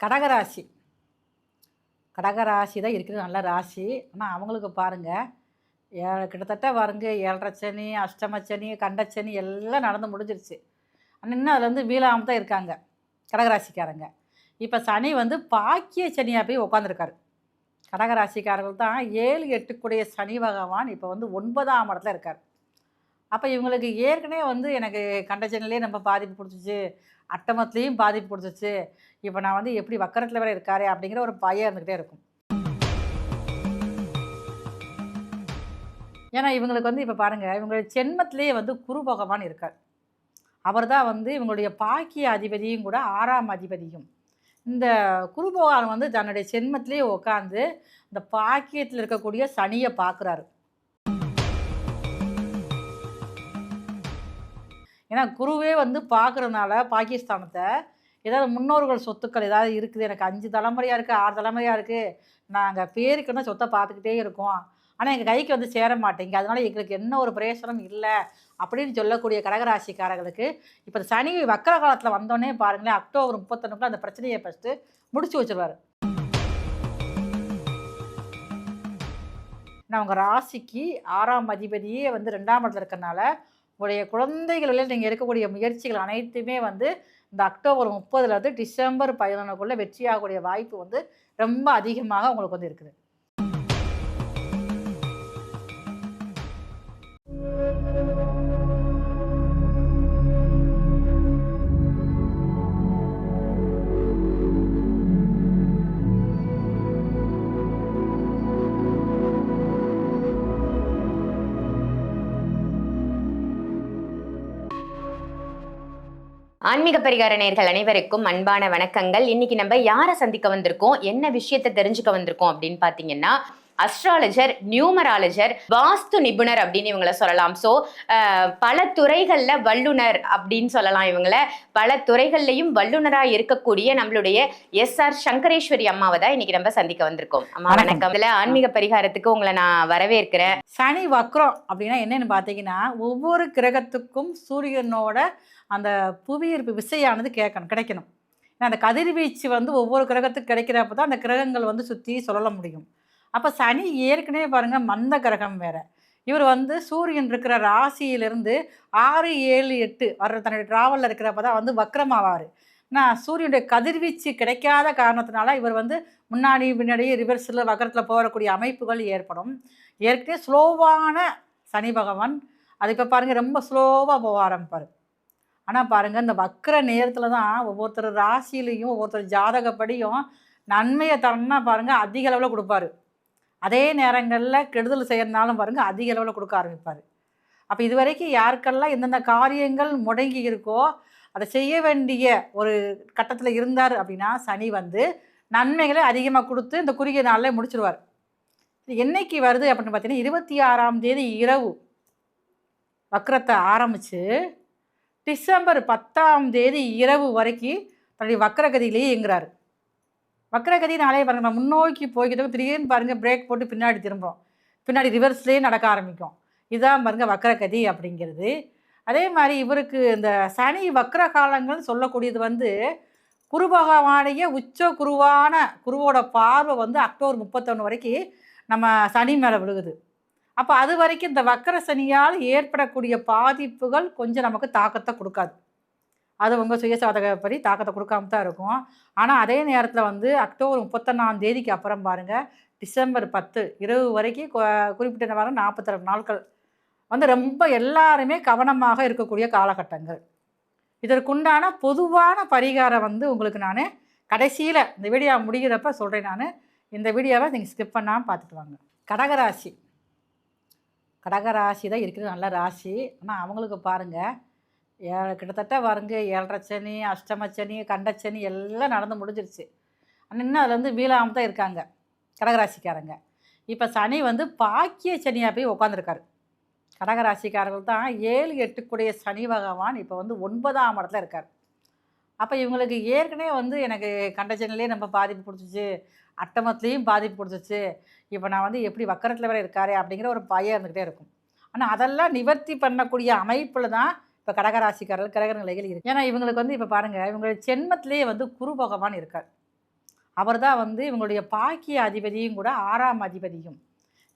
கடகராசி. கடகராசி தான் இருக்கிறது நல்ல ராசி. ஆனால் அவங்களுக்கு பாருங்கள், கிட்டத்தட்ட பாருங்க 7.5 சனி, அஷ்டம சனி, கண்டச்சனி எல்லாம் நடந்து முடிஞ்சிருச்சு. ஆனால் இன்னும் அதுலேருந்து மீளாமல் தான் இருக்காங்க கடகராசிக்காரங்க. இப்போ சனி வந்து பாக்கிய சனியாக போய் உட்காந்துருக்காரு. கடகராசிக்காரர்கள் தான் 7, 8 சனி பகவான் இப்போ வந்து 9ஆம் இடத்துல இருக்கார். அப்போ இவங்களுக்கு ஏற்கனவே வந்து எனக்கு கண்டச்சனிலே நம்ம பாதிப்பு பிடிச்சிச்சு, அட்டமத்துலேயும் பாதிப்பு பிடிச்சிச்சு, இப்போ நான் வந்து எப்படி வக்கரத்தில் வேற இருக்காரே அப்படிங்கிற ஒரு பயம் இருந்துக்கிட்டே இருக்கும். ஏன்னா இவங்களுக்கு வந்து இப்போ பாருங்கள், இவங்களுடைய ஜென்மத்திலேயே வந்து குரு பகவான் இருக்கார். அவர் தான் வந்து இவங்களுடைய பாக்கிய அதிபதியும் கூட 6ஆம் அதிபதியும். இந்த குரு பகவான் வந்து தன்னுடைய ஜென்மத்திலேயே உட்காந்து இந்த பாக்கியத்தில் இருக்கக்கூடிய சனியை பார்க்குறாரு. ஏன்னா குருவே வந்து பார்க்குறதுனால பாகிஸ்தானத்தை ஏதாவது முன்னோர்கள் சொத்துக்கள் ஏதாவது இருக்குது, எனக்கு 5 தலைமுறையாக இருக்குது, 6 தலைமுறையாக இருக்குது, நாங்கள் பேருக்குன்னா சொத்தை பார்த்துக்கிட்டே இருக்கோம், ஆனால் எங்கள் கைக்கு வந்து சேர மாட்டேங்க, அதனால் எங்களுக்கு என்ன ஒரு பிரயோசனம் இல்லை அப்படின்னு சொல்லக்கூடிய கடகராசிக்காரர்களுக்கு இப்போ சனி வக்கர காலத்தில் வந்தோடனே பாருங்களேன், அக்டோபர் 31 அந்த பிரச்சனையை ஃபஸ்ட்டு முடிச்சு வச்சுருவார். நான் உங்கள் ராசிக்கு 6ஆம் அதிபதியே வந்து 2ஆம் இடத்துல இருக்கிறனால உங்களுடைய குழந்தைகளில் நீங்கள் எடுக்கக்கூடிய முயற்சிகள் அனைத்துமே வந்து இந்த அக்டோபர் 30 டிசம்பர் 11 வெற்றியாகக்கூடிய வாய்ப்பு வந்து ரொம்ப அதிகமாக உங்களுக்கு வந்து இருக்குது. ஆன்மீக பரிகார நேயர்கள் அனைவருக்கும் அன்பான வணக்கங்கள். இன்னைக்கு நம்ம யாரை சந்திக்க வந்திருக்கோம், என்ன விஷயத்தை தெரிஞ்சுக்க வந்திருக்கோம் அப்படின்னு பாத்தீங்கன்னா, அஸ்ட்ராலஜர், நியூமராலஜர், வாஸ்து நிபுணர் அப்படின்னு இவங்களை சொல்லலாம். ஸோ பல துறைகள்ல வல்லுனர் அப்படின்னு சொல்லலாம். இவங்களை பல துறைகள்லையும் வல்லுனரா இருக்கக்கூடிய நம்மளுடைய SR சங்கரேஸ்வரி அம்மாவை தான் இன்னைக்கு நம்ம சந்திக்க வந்திருக்கோம். அம்மா வணக்கம். இதுல ஆன்மீக பரிகாரத்துக்கு உங்களை நான் வரவேற்கிறேன். சனி வக்ரம் அப்படின்னா என்னன்னு பார்த்தீங்கன்னா, ஒவ்வொரு கிரகத்துக்கும் சூரியனோட அந்த புவியீர்ப்பு விசையானது கிடைக்கணும். ஏன்னா அந்த கதிர்வீச்சு வந்து ஒவ்வொரு கிரகத்துக்கு கிடைக்கிறப்ப தான் அந்த கிரகங்கள் வந்து சுற்றி சொல்ல முடியும். அப்போ சனி ஏற்கனவே பாருங்கள் மந்த கிரகம் வேறு. இவர் வந்து சூரியன் இருக்கிற ராசியிலிருந்து 6, 7, 8 வர்ற தன்னுடைய ட்ராவலில் இருக்கிறப்ப தான் வந்து வக்ரமாவார். நான் சூரியனுடைய கதிர்வீச்சு கிடைக்காத காரணத்தினால இவர் வந்து முன்னாடி பின்னாடியே ரிவர்ஸில் வக்கரத்தில் போகக்கூடிய அமைப்புகள் ஏற்படும். ஏற்கனவே ஸ்லோவான சனி பகவான் அது இப்போ பாருங்கள் ரொம்ப ஸ்லோவாக போக ஆரம்பிப்பார். ஆனால் பாருங்கள் இந்த வக்கர நேரத்தில் தான் ஒவ்வொருத்தர் ராசியிலையும் ஒவ்வொருத்தர் ஜாதகப்படியும் நன்மையை தரணும்னா பாருங்கள் அதிக அளவில் கொடுப்பாரு. அதே நேரங்களில் கெடுதல் செய்யறதுனாலும் பாருங்கள் அதிக அளவில் கொடுக்க ஆரம்பிப்பார். அப்போ இது வரைக்கும் யாருக்கெல்லாம் எந்தெந்த காரியங்கள் முடங்கி இருக்கோ அதை செய்ய வேண்டிய ஒரு கட்டத்தில் இருந்தார் அப்படின்னா சனி வந்து நன்மைகளை அதிகமாக கொடுத்து இந்த குறுகிய நாளில் முடிச்சிருவார். என்னைக்கு வருது அப்படின்னு பார்த்தீங்கன்னா 26ஆம் தேதி இரவு வக்கரத்தை ஆரம்பித்து டிசம்பர் 10ஆம் தேதி இரவு வரைக்கும் தன்னுடைய வக்கரகதியிலேயே இயங்குறாரு. வக்கரகதினாலே பாருங்கள், நம்ம முன்னோக்கி போய்கிட்டு திடீர்னு பாருங்கள் பிரேக் போட்டு பின்னாடி திரும்புகிறோம், பின்னாடி ரிவர்ஸ்லேயே நடக்க ஆரம்பிக்கும். இதுதான் பாருங்கள் வக்கரகதி அப்படிங்கிறது. அதே மாதிரி இவருக்கு இந்த சனி வக்கர காலங்கள்னு சொல்லக்கூடியது வந்து குரு பகவானுடைய உச்ச குருவோட பார்வை வந்து அக்டோபர் 31 வரைக்கும் நம்ம சனி மேலே விழுகுது. அப்போ அது வரைக்கும் இந்த வக்கர சனியால் ஏற்படக்கூடிய பாதிப்புகள் கொஞ்சம் நமக்கு தாக்கத்தை கொடுக்காது. அது உங்கள் சுயசாதகப்படி தாக்கத்தை கொடுக்காம தான் இருக்கும். ஆனால் அதே நேரத்தில் வந்து அக்டோபர் 31ஆம் தேதிக்கு அப்புறம் பாருங்கள் டிசம்பர் 10 இரவு வரைக்கும் குறிப்பிட்ட வாரம் 42 நாட்கள் வந்து ரொம்ப எல்லாருமே கவனமாக இருக்கக்கூடிய காலகட்டங்கள். இதற்குண்டான பொதுவான பரிகாரம் வந்து உங்களுக்கு நான் கடைசியில் இந்த வீடியோ முடிகிறப்ப சொல்கிறேன். நான் இந்த வீடியோவை நீங்கள் ஸ்கிப் பண்ணாமல் பார்த்துட்டு வாங்க. கடகராசி. கடகராசி தான் இருக்கிறது நல்ல ராசி. ஆனால் அவங்களுக்கு பாருங்கள் கிட்டத்தட்ட பாருங்க 7.5 சனி, அஷ்டம சனி, கண்டச்சனி எல்லாம் நடந்து முடிஞ்சிருச்சு. ஆனால் இன்னும் அதுலேருந்து மீளாமல் தான் இருக்காங்க கடகராசிக்காரங்க. இப்போ சனி வந்து பாக்கிய சனியாக போய் உட்காந்துருக்காரு. கடகராசிக்காரர்கள் தான் 7, 8 சனி பகவான் இப்போ வந்து 9ஆம் இடத்துல இருக்கார். அப்போ இவங்களுக்கு ஏற்கனவே வந்து எனக்கு கண்டச்சனிலே நம்ம பாதிப்பு பிடிச்சிச்சு, அட்டமத்துலேயும் பாதிப்பு பிடிச்சிச்சு, இப்போ நான் வந்து எப்படி வக்கரத்தில் வேற இருக்காரே அப்படிங்கிற ஒரு பயம் இருந்துக்கிட்டே இருக்கும். ஆனால் அதெல்லாம் நிவர்த்தி பண்ணக்கூடிய அமைப்பில் தான் இப்போ கடகராசிக்காரர்கள் கிரக நிலைகள் இருக்குது. ஏன்னா இவங்களுக்கு வந்து இப்போ பாருங்கள், இவங்களுடைய ஜென்மத்திலேயே வந்து குரு பகவான் இருக்கார். அவர் தான் வந்து இவங்களுடைய பாக்கிய அதிபதியும் கூட 6ஆம் அதிபதியும்.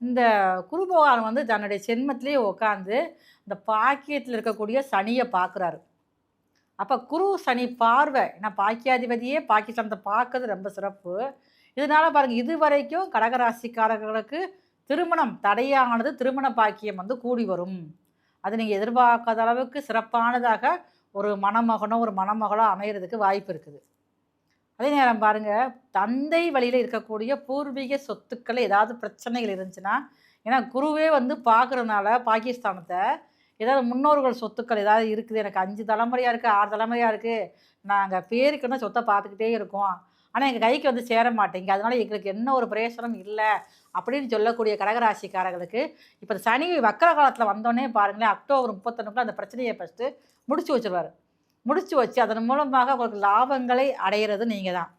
இந்த குரு பகவான் வந்து தன்னுடைய ஜென்மத்திலேயே உட்காந்து இந்த பாக்கியத்தில் இருக்கக்கூடிய சனியை பார்க்குறாரு. அப்போ குரு சனி பார்வை, ஏன்னா பாக்கியாதிபதியே பாக்கியஸ்தானத்தை பார்க்கறது ரொம்ப சிறப்பு. இதனால பாருங்கள், இதுவரைக்கும் கடகராசிக்காரர்களுக்கு திருமணம் தடையானது திருமண பாக்கியம் வந்து கூடி வரும். அது நீங்கள் எதிர்பார்க்காத அளவுக்கு சிறப்பானதாக ஒரு மணமகனோ ஒரு மணமகளோ அமைகிறதுக்கு வாய்ப்பு இருக்குது. அதே நேரம் பாருங்கள், தந்தை வழியில் இருக்கக்கூடிய பூர்வீக சொத்துக்கள் ஏதாவது பிரச்சனைகள் இருந்துச்சுன்னா, ஏன்னா குருவே வந்து பார்க்குறதுனால பாகிஸ்தானத்தை, ஏதாவது முன்னோர்கள் சொத்துக்கள் ஏதாவது இருக்குது, எனக்கு 5 தலைமுறையாக இருக்குது 6 தலைமுறையாக இருக்குது, நாங்கள் பேருக்குன்னு சொத்தை பார்த்துக்கிட்டே இருக்கோம், ஆனால் எங்கள் கைக்கு வந்து சேர மாட்டேங்க, அதனால் எங்களுக்கு என்ன ஒரு பிரயோசனம் இல்லை அப்படின்னு சொல்லக்கூடிய கடகராசிக்காரர்களுக்கு இப்போ சனி வக்கர காலத்தில் வந்தோடனே பாருங்களேன், அக்டோபர் 31 அந்த பிரச்சனையை ஃபஸ்ட்டு முடிச்சு வச்சுருவார். முடிச்சு வச்சு அதன் மூலமாக உங்களுக்கு லாபங்களை அடையிறது நீங்கள் தான்.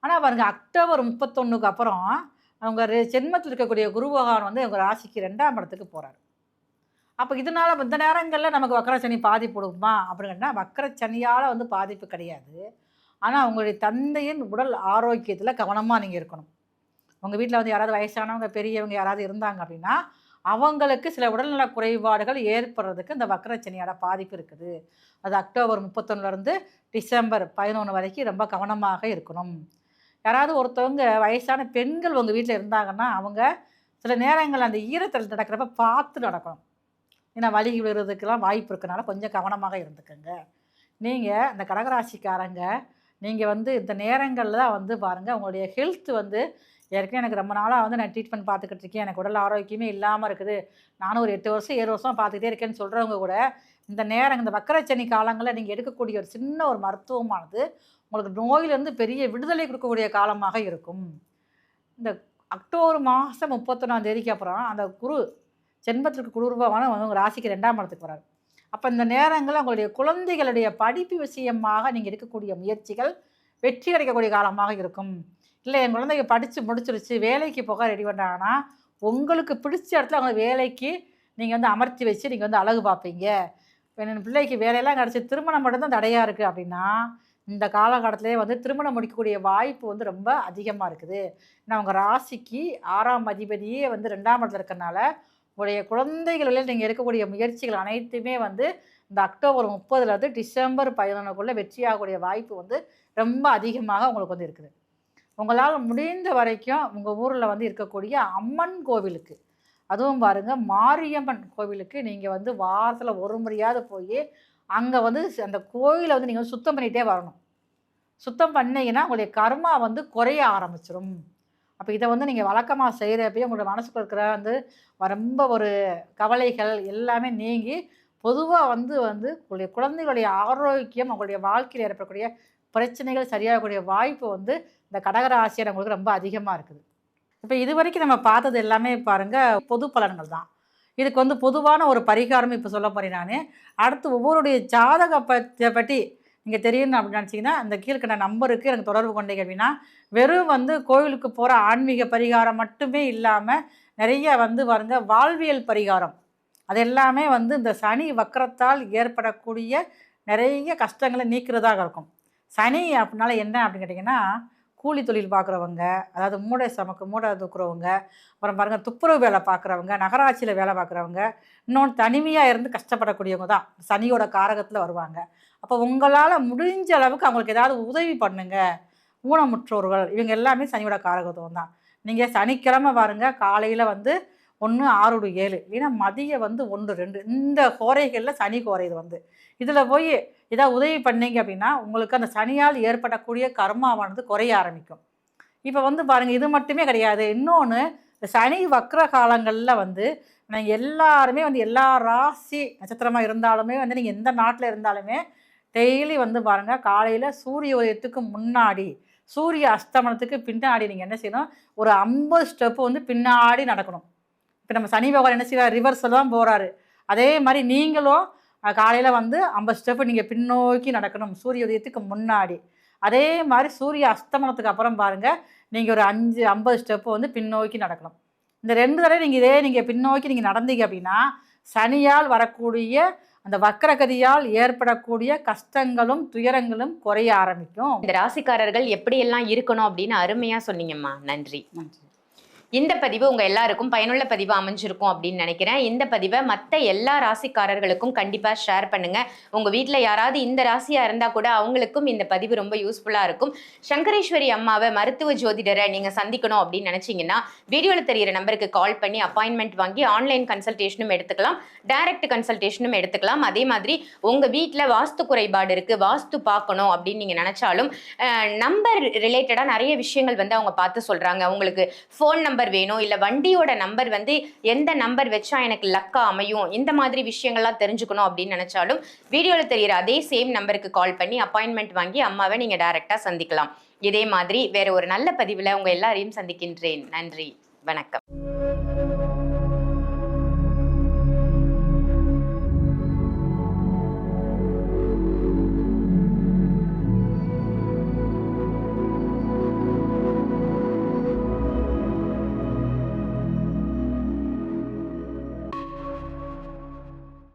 ஆனால் பாருங்கள், அக்டோபர் 31 அப்புறம் அவங்க ஜென்மத்தில் இருக்கக்கூடிய குரு பகவான் வந்து உங்கள் ராசிக்கு 2ஆம் இடத்துக்கு போகிறார். அப்போ இதனால் இந்த நேரங்களில் நமக்கு வக்கரச்சனி பாதிப்பு கொடுக்குமா அப்படின்னா, வக்கரச்சனியால் வந்து பாதிப்பு கிடையாது. ஆனால் உங்களுடைய தந்தையின் உடல் ஆரோக்கியத்தில் கவனமாக நீங்கள் இருக்கணும். உங்கள் வீட்டில் வந்து யாராவது வயசானவங்க பெரியவங்க யாராவது இருந்தாங்க அப்படின்னா, அவங்களுக்கு சில உடல்நல குறைபாடுகள் ஏற்படுறதுக்கு இந்த வக்கரச்சனியோட பாதிப்பு இருக்குது. அது அக்டோபர் 31 டிசம்பர் 11 வரைக்கும் ரொம்ப கவனமாக இருக்கணும். யாராவது ஒருத்தவங்க வயசான பெண்கள் உங்கள் வீட்டில் இருந்தாங்கன்னா, அவங்க சில நேரங்கள் அந்த ஈரத்தில் நடக்கிறப்ப பார்த்து நடக்கணும். ஏன்னா வலி விழுறதுக்கெல்லாம் வாய்ப்பு இருக்கனால கொஞ்சம் கவனமாக இருந்துக்கோங்க. நீங்கள் அந்த கடகராசிக்காரங்க, நீங்கள் வந்து இந்த நேரங்களில் தான் வந்து பாருங்கள், உங்களுடைய ஹெல்த் வந்து ஏற்கனவே எனக்கு ரொம்ப நாளாக வந்து நான் ட்ரீட்மெண்ட் பார்த்துக்கிட்டு இருக்கேன், எனக்கு உடல் ஆரோக்கியமே இல்லாமல் இருக்குது, நானும் ஒரு 8 வருஷம் 7 வருஷம் பார்த்துக்கிட்டே இருக்கேன்னு சொல்கிறவங்க கூட இந்த நேரம், இந்த வக்கரச்சனி காலங்களில் நீங்கள் எடுக்கக்கூடிய ஒரு சின்ன ஒரு மருத்துவமானது உங்களுக்கு நோயிலிருந்து பெரிய விடுதலை கொடுக்கக்கூடிய காலமாக இருக்கும். இந்த அக்டோபர் மாதம் 31 அப்புறம் அந்த குரு ஜென்மத்திற்கு குருவான உங்கள் ராசிக்கு 2ஆம் இடத்துக்கு வராரு. அப்போ இந்த நேரங்களில் உங்களுடைய குழந்தைகளுடைய படிப்பு விஷயமாக நீங்கள் எடுக்கக்கூடிய முயற்சிகள் வெற்றி கிடைக்கக்கூடிய காலமாக இருக்கும். இல்லை என் குழந்தைங்க படித்து முடிச்சிருச்சு வேலைக்கு போக ரெடி பண்ணுறாங்கன்னா, உங்களுக்கு பிடிச்ச இடத்துல அவங்க வேலைக்கு நீங்கள் வந்து அமர்த்தி வச்சு நீங்கள் வந்து அழகு பார்ப்பீங்க. என் பிள்ளைக்கு வேலையெல்லாம் கிடச்சி திருமணம் மட்டும்தான் தடையாக இருக்குது அப்படின்னா, இந்த காலகட்டத்திலே வந்து திருமணம் முடிக்கக்கூடிய வாய்ப்பு வந்து ரொம்ப அதிகமாக இருக்குது. ஏன்னா உங்கள் ராசிக்கு 6ஆம் அதிபதியே வந்து 2ஆம் இடத்துல இருக்கிறனால, உங்களுடைய குழந்தைகளில் நீங்கள் எடுக்கக்கூடிய முயற்சிகள் அனைத்துமே வந்து இந்த அக்டோபர் 30 டிசம்பர் 11 வெற்றியாகக்கூடிய வாய்ப்பு வந்து ரொம்ப அதிகமாக உங்களுக்கு வந்து இருக்குது. உங்களால் முடிந்த வரைக்கும் உங்கள் ஊரில் வந்து இருக்கக்கூடிய அம்மன் கோவிலுக்கு, அதுவும் பாருங்கள் மாரியம்மன் கோவிலுக்கு நீங்கள் வந்து வாரத்தில் ஒரு முறையாவது போய் அங்கே வந்து அந்த கோயிலை வந்து நீங்கள் சுத்தம் பண்ணிகிட்டே வரணும். சுத்தம் பண்ணிங்கன்னா உங்களுடைய கர்மா வந்து குறைய ஆரம்பிச்சிடும். அப்போ இதை வந்து நீங்கள் வழக்கமாக செய்கிறப்பயே உங்களோட மனசுக்குள்ள இருக்கிற வந்து ரொம்ப ஒரு கவலைகள் எல்லாமே நீங்கி பொதுவாக வந்து உங்களுடைய குழந்தைகளுடைய ஆரோக்கியம், உங்களுடைய வாழ்க்கையில் ஏற்படக்கூடிய பிரச்சனைகள் சரியாகக்கூடிய வாய்ப்பு வந்து இந்த கடகராசியில் உங்களுக்கு ரொம்ப அதிகமாக இருக்குது. இப்போ இது வரைக்கும் நம்ம பார்த்தது எல்லாமே பாருங்கள் பொது பலன்கள் தான். இதுக்கு வந்து பொதுவான ஒரு பரிகாரம் இப்போ சொல்ல போகிறேன் நான். அடுத்து ஒவ்வொருடைய ஜாதக பற்றி நீங்கள் தெரியணும் அப்படின்னு நினச்சிங்கன்னா, அந்த கீழ்கண்ட நம்பருக்கு எனக்கு தொடர்பு கொண்டீங்க அப்படின்னா, வெறும் வந்து கோவிலுக்கு போகிற ஆன்மீக பரிகாரம் மட்டுமே இல்லாமல் நிறைய வந்து பாருங்க வாழ்வியல் பரிகாரம், அது எல்லாமே வந்து இந்த சனி வக்கரத்தால் ஏற்படக்கூடிய நிறைய கஷ்டங்களை நீக்கிறதாக இருக்கும். சனி அப்படின்னால என்ன அப்படின்னு கேட்டிங்கன்னா, கூலி தொழில் பார்க்குறவங்க, அதாவது மூடை தூக்குறவங்க, அப்புறம் பாருங்கள் துப்புரவு வேலை பார்க்குறவங்க, நகராட்சியில் வேலை பார்க்குறவங்க, இன்னொன்று தனிமையாக இருந்து கஷ்டப்படக்கூடியவங்க தான் சனியோட காரகத்தில் வருவாங்க. அப்போ உங்களால் முடிஞ்ச அளவுக்கு அவங்களுக்கு ஏதாவது உதவி பண்ணுங்க. ஊனமுற்றோர்கள் இவங்க எல்லாமே சனியோட காரகத்துவம் தான். நீங்கள் சனிக்கிழமை பாருங்கள், காலையில் வந்து 1 6 to 7 இல்லைன்னா மதியம் வந்து 1 2 இந்த கோரைகளில் சனி கோரை இது வந்து இதில் போய் ஏதாவது உதவி பண்ணீங்க அப்படின்னா உங்களுக்கு அந்த சனியால் ஏற்படக்கூடிய கர்மாவானது குறைய ஆரம்பிக்கும். இப்போ வந்து பாருங்கள், இது மட்டுமே கிடையாது, இன்னொன்று சனி வக்ர காலங்களில் வந்து நீங்கள் எல்லாருமே வந்து எல்லா ராசி நட்சத்திரமாக இருந்தாலுமே வந்து நீங்கள் எந்த நாட்டில் இருந்தாலுமே டெய்லி வந்து பாருங்கள், காலையில் சூரிய உதயத்துக்கு முன்னாடி சூரிய அஸ்தமனத்துக்கு பின்னாடி நீங்கள் என்ன செய்யணும், ஒரு 50 ஸ்டெப்பு வந்து பின்னாடி நடக்கணும். இப்போ நம்ம சனி பகவான் என்ன செய்வார், ரிவர்ஸில் தான் போகிறாரு. அதே மாதிரி நீங்களும் காலையில் வந்து 50 ஸ்டெப்பு நீங்கள் பின்னோக்கி நடக்கணும் சூரிய உதயத்துக்கு முன்னாடி. அதே மாதிரி சூரிய அஸ்தமனத்துக்கு அப்புறம் பாருங்கள், நீங்கள் ஒரு 50 ஸ்டெப்பு வந்து பின்னோக்கி நடக்கணும். இந்த 2 தடவை நீங்கள் பின்னோக்கி நீங்கள் நடந்தீங்க அப்படின்னா, சனியால் வரக்கூடிய அந்த வக்கரகதியால் ஏற்படக்கூடிய கஷ்டங்களும் துயரங்களும் குறைய ஆரம்பிக்கும். இந்த ராசிக்காரர்கள் எப்படியெல்லாம் இருக்கணும் அப்படின்னு அருமையா சொன்னீங்கம்மா. நன்றி. நன்றி. இந்த பதிவு உங்க எல்லாருக்கும் பயனுள்ள பதிவு அமைஞ்சிருக்கும் அப்படின்னு நினைக்கிறேன். இந்த பதிவை மற்ற எல்லா ராசிக்காரர்களுக்கும் கண்டிப்பா ஷேர் பண்ணுங்க. உங்க வீட்டுல யாராவது இந்த ராசியா இருந்தா கூட அவங்களுக்கும் இந்த பதிவு ரொம்ப யூஸ்ஃபுல்லா இருக்கும். சங்கரேஸ்வரி அம்மாவை மருத்துவ ஜோதிடரை நீங்க சந்திக்கணும் அப்படின்னு நினைச்சீங்கன்னா வீடியோல தெரியிற நம்பருக்கு கால் பண்ணி அப்பாயின்மெண்ட் வாங்கி ஆன்லைன் கன்சல்டேஷனும் எடுத்துக்கலாம், டைரக்ட் கன்சல்டேஷனும் எடுத்துக்கலாம். அதே மாதிரி உங்க வீட்டுல வாஸ்து குறைபாடு இருக்கு, வாஸ்து பார்க்கணும் அப்படின்னு நீங்க நினைச்சாலும் நம்பர் ரிலேட்டடா நிறைய விஷயங்கள் வந்து அவங்க பார்த்து சொல்றாங்க. உங்களுக்கு ஃபோன் நம்பர் வேணும், இல்ல வண்டியோட நம்பர் வந்து எந்த நம்பர் வச்சா எனக்கு லக்கா அமையும், இந்த மாதிரி விஷயங்கள்லாம் தெரிஞ்சுக்கணும் அப்படின்னு நினைச்சாலும் வீடியோல தெரியுற அதே சேம் நம்பருக்கு கால் பண்ணி அப்பாயின்மெண்ட் வாங்கி அம்மாவை நீங்க டைரக்டா சந்திக்கலாம். இதே மாதிரி வேற ஒரு நல்ல பதிவுல உங்க எல்லாரையும் சந்திக்கின்றேன். நன்றி, வணக்கம்.